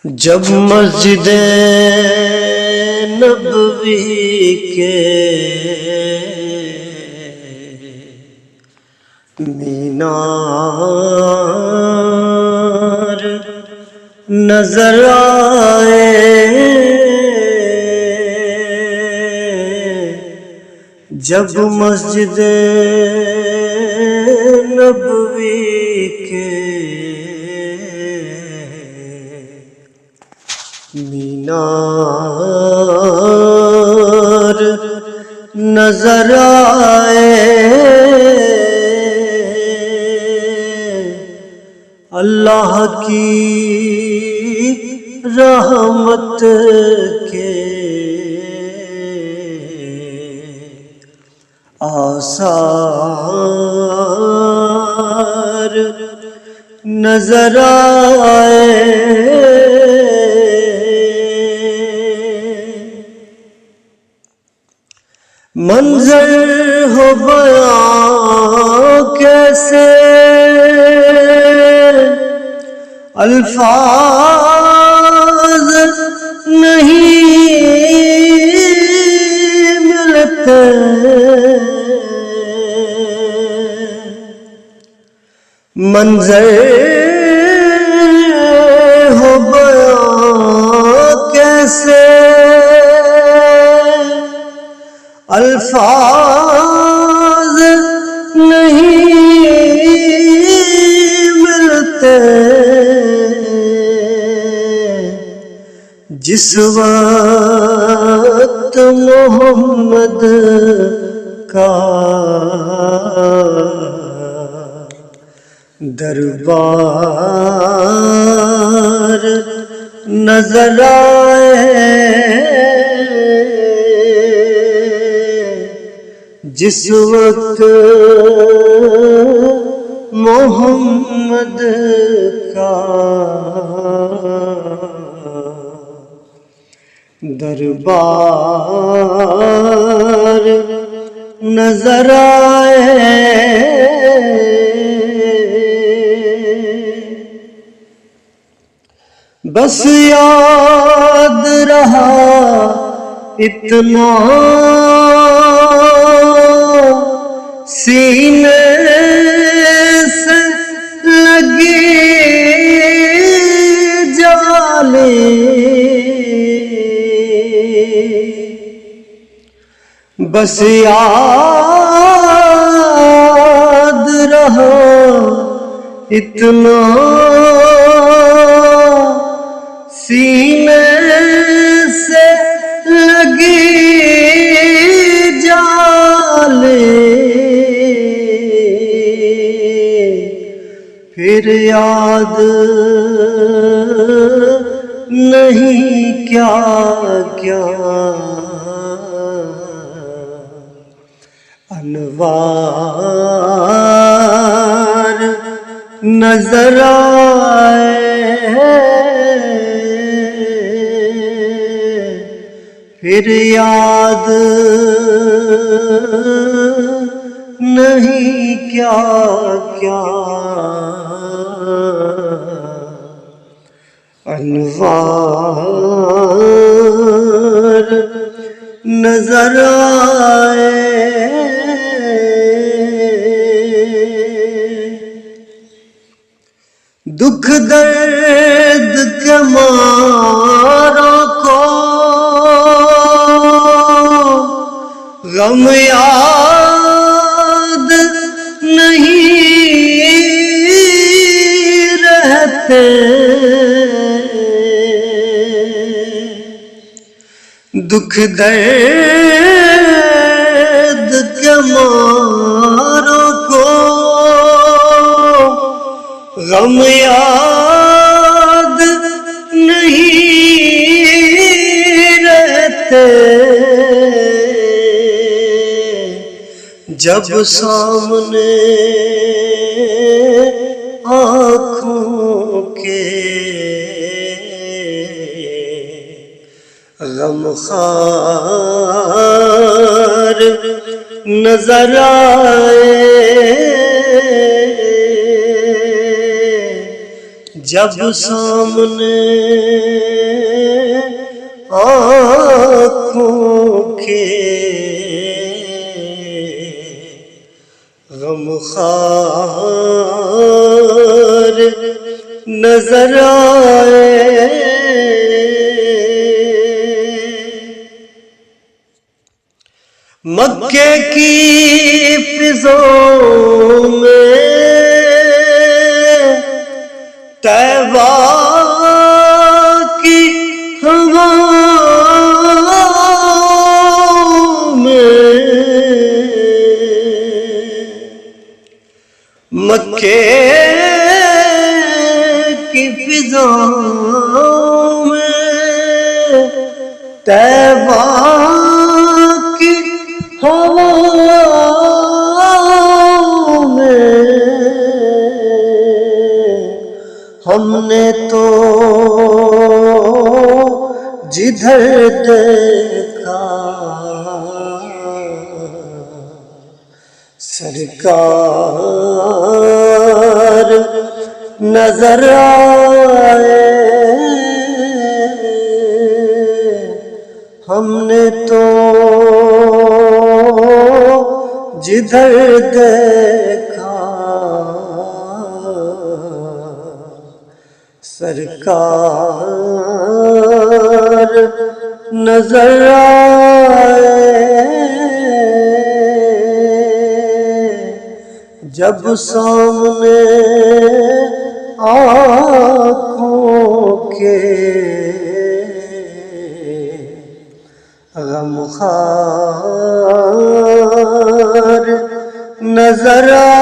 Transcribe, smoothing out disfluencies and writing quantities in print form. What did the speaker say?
جب مسجد نبوی کے مینار نظر آئے، جب مسجد نبوی کے مینار نظر آئے، اللہ کی رحمت کے آثار نظر آئے، منظر ہو بیان کیسے الفاظ نہیں ملتے، منظر ہو بیان کیسے الفاظ نہیں ملتے، جس وقت محمد کا دربار نظر آئے، جس وقت محمد کا دربار نظر آئے، بس یاد رہا اتنا سینے سے لگی جالی، بس یاد رہا اتنا سینے سے لگی جالی، پھر یاد نہیں کیا کیا انوار نظر آئے، پھر یاد نہیں کیا کیا انوار نظر آئے، دکھ درد کے ماروں کو غم یاد نہیں رہتے، دکھ درد کے ماروں کو غم یاد نہیں رہتے، جب سامنے آنکھوں کے غمخوار نظر آئے، جب سامنے آنکھوں کے غمخوار نظر آئے، مکے کی فضاؤں میں طیبہ کی ہواؤں میں، مکے کی فضاؤں میں طیبہ کی ہواؤں میں ہم نے تو جدھر دیکھا سرکار نظر آئے، ہم نے تو جدھر دیکھا سرکار نظر آئے، جب سامنے آنکھوں کے غمخوار نظر آئے۔